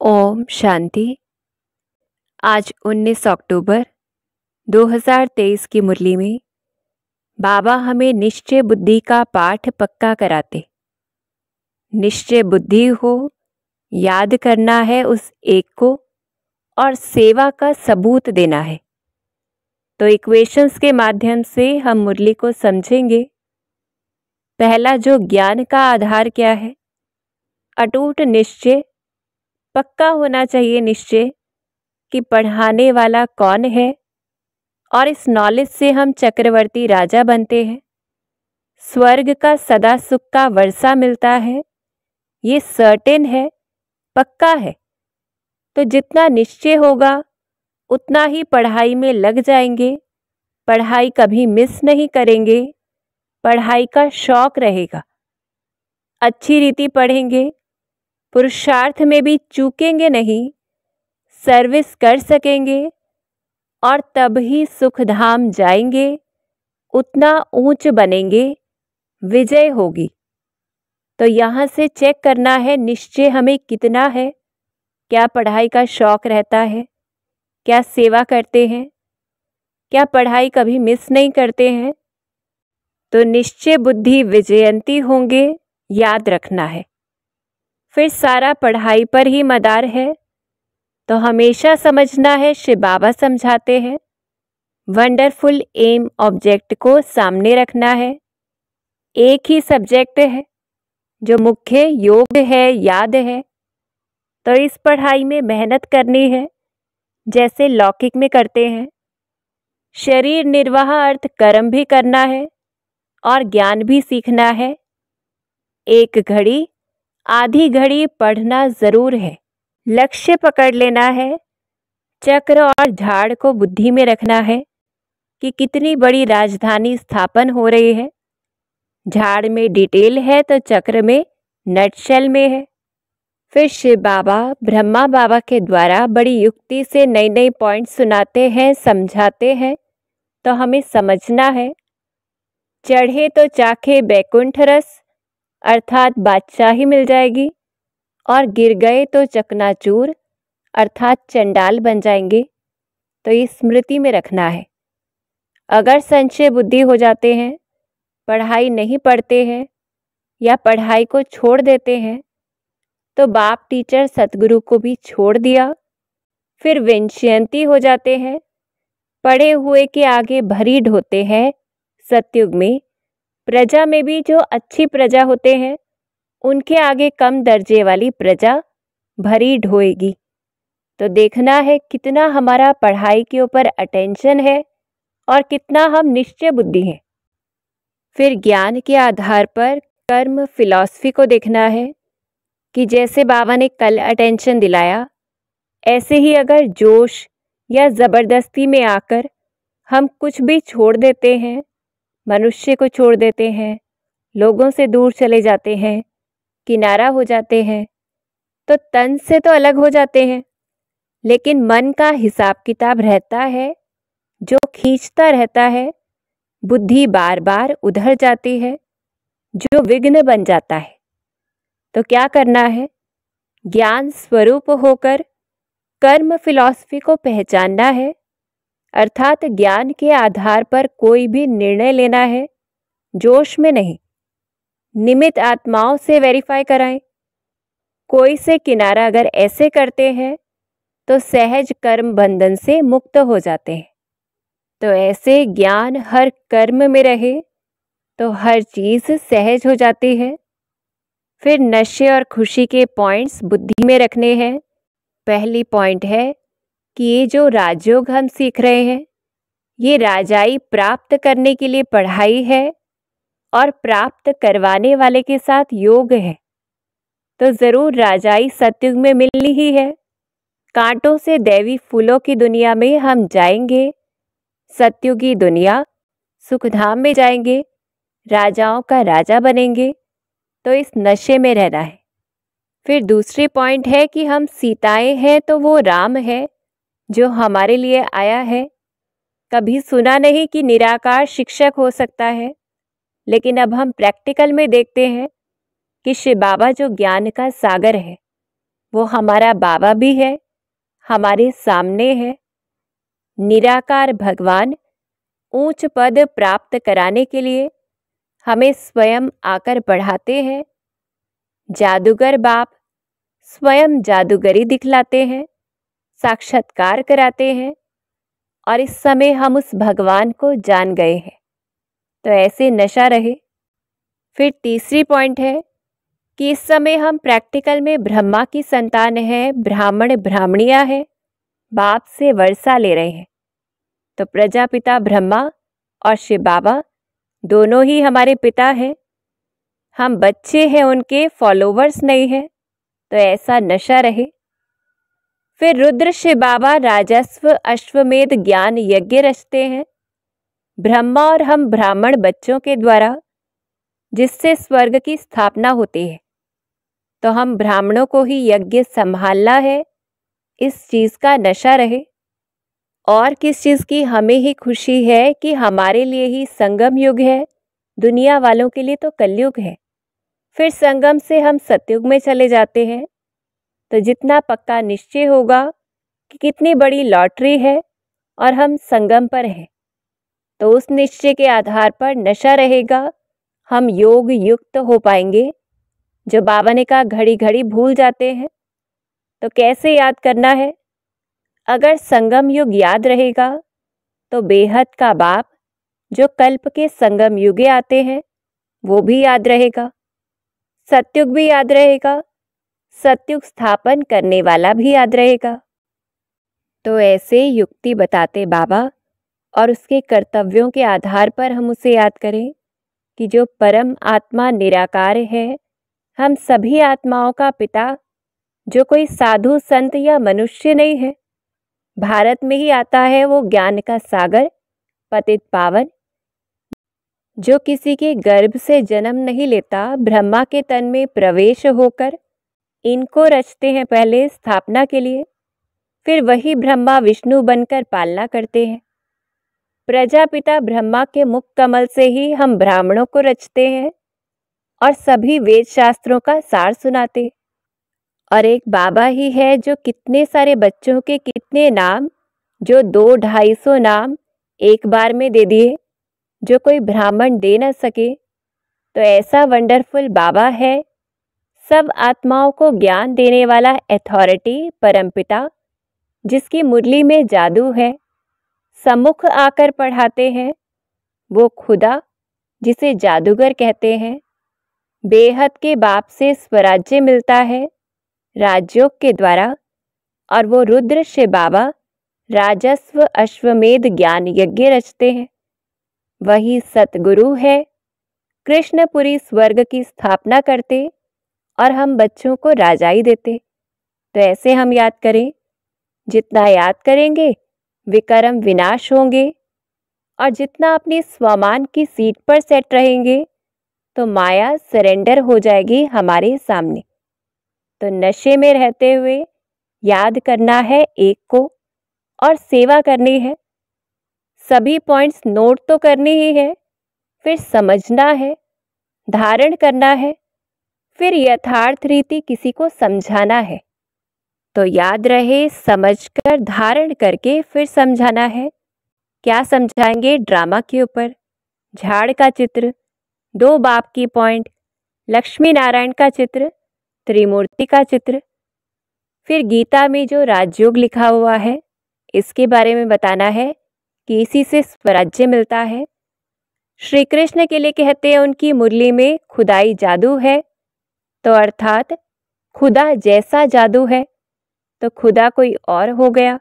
ओम शांति। आज 19 अक्टूबर 2023 की मुरली में बाबा हमें निश्चय बुद्धि का पाठ पक्का कराते। निश्चय बुद्धि हो, याद करना है उस एक को और सेवा का सबूत देना है। तो इक्वेशंस के माध्यम से हम मुरली को समझेंगे। पहला जो ज्ञान का आधार क्या है? अटूट निश्चय। पक्का होना चाहिए निश्चय कि पढ़ाने वाला कौन है और इस नॉलेज से हम चक्रवर्ती राजा बनते हैं। स्वर्ग का सदा सुख का वर्षा मिलता है, ये सर्टेन है, पक्का है। तो जितना निश्चय होगा उतना ही पढ़ाई में लग जाएंगे, पढ़ाई कभी मिस नहीं करेंगे, पढ़ाई का शौक रहेगा, अच्छी रीति पढ़ेंगे, पुरुषार्थ में भी चूकेंगे नहीं, सर्विस कर सकेंगे और तब ही सुखधाम जाएंगे, उतना ऊंच बनेंगे, विजय होगी। तो यहाँ से चेक करना है निश्चय हमें कितना है। क्या पढ़ाई का शौक रहता है? क्या सेवा करते हैं? क्या पढ़ाई कभी मिस नहीं करते हैं? तो निश्चय बुद्धि विजयंती होंगे, याद रखना है। फिर सारा पढ़ाई पर ही मदार है, तो हमेशा समझना है शिव बाबा समझाते हैं। वंडरफुल एम ऑब्जेक्ट को सामने रखना है। एक ही सब्जेक्ट है जो मुख्य योग है, याद है। तो इस पढ़ाई में मेहनत करनी है जैसे लौकिक में करते हैं। शरीर निर्वाह अर्थ कर्म भी करना है और ज्ञान भी सीखना है। एक घड़ी आधी घड़ी पढ़ना जरूर है। लक्ष्य पकड़ लेना है। चक्र और झाड़ को बुद्धि में रखना है कि कितनी बड़ी राजधानी स्थापन हो रही है। झाड़ में डिटेल है तो चक्र में नटशेल में है। फिर शिव बाबा ब्रह्मा बाबा के द्वारा बड़ी युक्ति से नई नई पॉइंट सुनाते हैं, समझाते हैं। तो हमें समझना है। चढ़े तो चाखे बैकुंठ रस अर्थात बादशाही मिल जाएगी और गिर गए तो चकनाचूर अर्थात चंडाल बन जाएंगे। तो ये स्मृति में रखना है। अगर संशय बुद्धि हो जाते हैं, पढ़ाई नहीं पढ़ते हैं या पढ़ाई को छोड़ देते हैं, तो बाप टीचर सतगुरु को भी छोड़ दिया। फिर विंशयंती हो जाते हैं, पढ़े हुए के आगे भरी ढोते हैं। सतयुग में प्रजा में भी जो अच्छी प्रजा होते हैं उनके आगे कम दर्जे वाली प्रजा भरी ढोएगी। तो देखना है कितना हमारा पढ़ाई के ऊपर अटेंशन है और कितना हम निश्चय बुद्धि हैं। फिर ज्ञान के आधार पर कर्म फिलॉसफी को देखना है कि जैसे बाबा ने कल अटेंशन दिलाया, ऐसे ही अगर जोश या ज़बरदस्ती में आकर हम कुछ भी छोड़ देते हैं, मनुष्य को छोड़ देते हैं, लोगों से दूर चले जाते हैं, किनारा हो जाते हैं, तो तन से तो अलग हो जाते हैं, लेकिन मन का हिसाब किताब रहता है जो खींचता रहता है। बुद्धि बार बार उधर जाती है जो विघ्न बन जाता है। तो क्या करना है? ज्ञान स्वरूप होकर कर्म फिलॉसफी को पहचानना है, अर्थात ज्ञान के आधार पर कोई भी निर्णय लेना है, जोश में नहीं। निमित्त आत्माओं से वेरीफाई कराएं। कोई से किनारा अगर ऐसे करते हैं तो सहज कर्म बंधन से मुक्त हो जाते हैं। तो ऐसे ज्ञान हर कर्म में रहे तो हर चीज़ सहज हो जाती है। फिर नशे और खुशी के पॉइंट्स बुद्धि में रखने हैं। पहली पॉइंट है कि ये जो राजयोग हम सीख रहे हैं, ये राजाई प्राप्त करने के लिए पढ़ाई है और प्राप्त करवाने वाले के साथ योग है। तो ज़रूर राजाई सतयुग में मिलनी ही है। कांटों से दैवी फूलों की दुनिया में हम जाएंगे, सतयुगी दुनिया सुखधाम में जाएंगे, राजाओं का राजा बनेंगे। तो इस नशे में रहना है। फिर दूसरी पॉइंट है कि हम सीताएं हैं तो वो राम है जो हमारे लिए आया है। कभी सुना नहीं कि निराकार शिक्षक हो सकता है, लेकिन अब हम प्रैक्टिकल में देखते हैं कि शिव बाबा जो ज्ञान का सागर है, वो हमारा बाबा भी है, हमारे सामने है। निराकार भगवान ऊंच पद प्राप्त कराने के लिए हमें स्वयं आकर बढ़ाते हैं। जादूगर बाप स्वयं जादूगरी दिखलाते हैं, साक्षात्कार कराते हैं, और इस समय हम उस भगवान को जान गए हैं। तो ऐसे नशा रहे। फिर तीसरी पॉइंट है कि इस समय हम प्रैक्टिकल में ब्रह्मा की संतान हैं, ब्राह्मण ब्राह्मणियां हैं, बाप से वर्षा ले रहे हैं। तो प्रजापिता ब्रह्मा और शिव बाबा दोनों ही हमारे पिता हैं। हम बच्चे हैं, उनके फॉलोवर्स नहीं हैं। तो ऐसा नशा रहे। फिर रुद्र शिव बाबा राजस्व अश्वमेध ज्ञान यज्ञ रचते हैं, ब्रह्मा और हम ब्राह्मण बच्चों के द्वारा, जिससे स्वर्ग की स्थापना होती है। तो हम ब्राह्मणों को ही यज्ञ संभालना है। इस चीज का नशा रहे। और किस चीज की हमें ही खुशी है कि हमारे लिए ही संगम युग है, दुनिया वालों के लिए तो कलयुग है। फिर संगम से हम सतयुग में चले जाते हैं। तो जितना पक्का निश्चय होगा कि कितनी बड़ी लॉटरी है और हम संगम पर हैं, तो उस निश्चय के आधार पर नशा रहेगा। हम योग युक्त हो पाएंगे। जो बाबा ने कहा घड़ी घड़ी भूल जाते हैं, तो कैसे याद करना है? अगर संगम युग याद रहेगा तो बेहद का बाप जो कल्प के संगम युगे आते हैं वो भी याद रहेगा, सतयुग भी याद रहेगा, सतयुग स्थापन करने वाला भी याद रहेगा। तो ऐसे युक्ति बताते बाबा और उसके कर्तव्यों के आधार पर हम उसे याद करें कि जो परम आत्मा निराकार है, हम सभी आत्माओं का पिता, जो कोई साधु संत या मनुष्य नहीं है, भारत में ही आता है वो ज्ञान का सागर, पतित पावन, जो किसी के गर्भ से जन्म नहीं लेता, ब्रह्मा के तन में प्रवेश होकर इनको रचते हैं पहले स्थापना के लिए, फिर वही ब्रह्मा विष्णु बनकर पालना करते हैं। प्रजापिता ब्रह्मा के मुख कमल से ही हम ब्राह्मणों को रचते हैं और सभी वेद शास्त्रों का सार सुनाते। और एक बाबा ही है जो कितने सारे बच्चों के कितने नाम, जो 200-250 नाम एक बार में दे दिए, जो कोई ब्राह्मण दे न सके। तो ऐसा वंडरफुल बाबा है, सब आत्माओं को ज्ञान देने वाला अथॉरिटी परमपिता, जिसकी मुरली में जादू है, सम्मुख आकर पढ़ाते हैं। वो खुदा, जिसे जादूगर कहते हैं, बेहद के बाप से स्वराज्य मिलता है राजयोग के द्वारा। और वो रुद्र शिव बाबा राजस्व अश्वमेध ज्ञान यज्ञ रचते हैं। वही सतगुरु है, कृष्णपुरी स्वर्ग की स्थापना करते और हम बच्चों को राजाई देते। तो ऐसे हम याद करें, जितना याद करेंगे विकर्म विनाश होंगे, और जितना अपनी स्वमान की सीट पर सेट रहेंगे तो माया सरेंडर हो जाएगी हमारे सामने। तो नशे में रहते हुए याद करना है एक को और सेवा करनी है। सभी पॉइंट्स नोट तो करनी ही है, फिर समझना है, धारण करना है, फिर यथार्थ रीति किसी को समझाना है। तो याद रहे, समझकर धारण करके फिर समझाना है। क्या समझाएंगे? ड्रामा के ऊपर झाड़ का चित्र, 2 बाप की पॉइंट, लक्ष्मी नारायण का चित्र, त्रिमूर्ति का चित्र, फिर गीता में जो राजयोग लिखा हुआ है इसके बारे में बताना है कि इसी से स्वराज्य मिलता है। श्री कृष्ण के लिए कहते हैं उनकी मुरली में खुदाई जादू है, तो अर्थात खुदा जैसा जादू है, तो खुदा कोई और हो गया।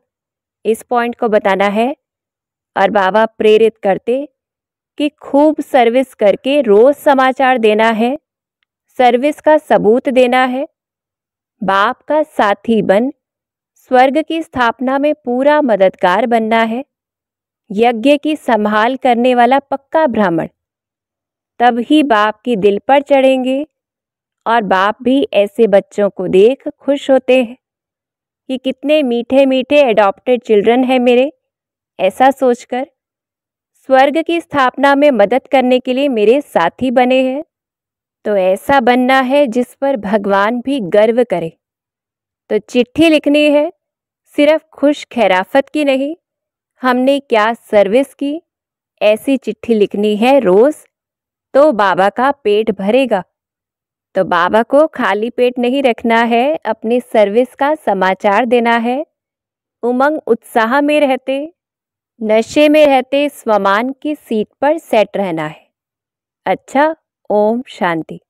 इस पॉइंट को बताना है। और बाबा प्रेरित करते कि खूब सर्विस करके रोज समाचार देना है, सर्विस का सबूत देना है, बाप का साथी बन स्वर्ग की स्थापना में पूरा मददगार बनना है, यज्ञ की संभाल करने वाला पक्का ब्राह्मण। तब ही बाप की दिल पर चढ़ेंगे और बाप भी ऐसे बच्चों को देख खुश होते हैं कि कितने मीठे मीठे एडॉप्टेड चिल्ड्रन हैं मेरे। ऐसा सोचकर स्वर्ग की स्थापना में मदद करने के लिए मेरे साथी बने हैं। तो ऐसा बनना है जिस पर भगवान भी गर्व करे। तो चिट्ठी लिखनी है, सिर्फ खुश खैराफत की नहीं, हमने क्या सर्विस की, ऐसी चिट्ठी लिखनी है रोज, तो बाबा का पेट भरेगा। तो बाबा को खाली पेट नहीं रखना है, अपनी सर्विस का समाचार देना है। उमंग उत्साह में रहते, नशे में रहते स्वमान की सीट पर सेट रहना है। अच्छा, ओम शांति।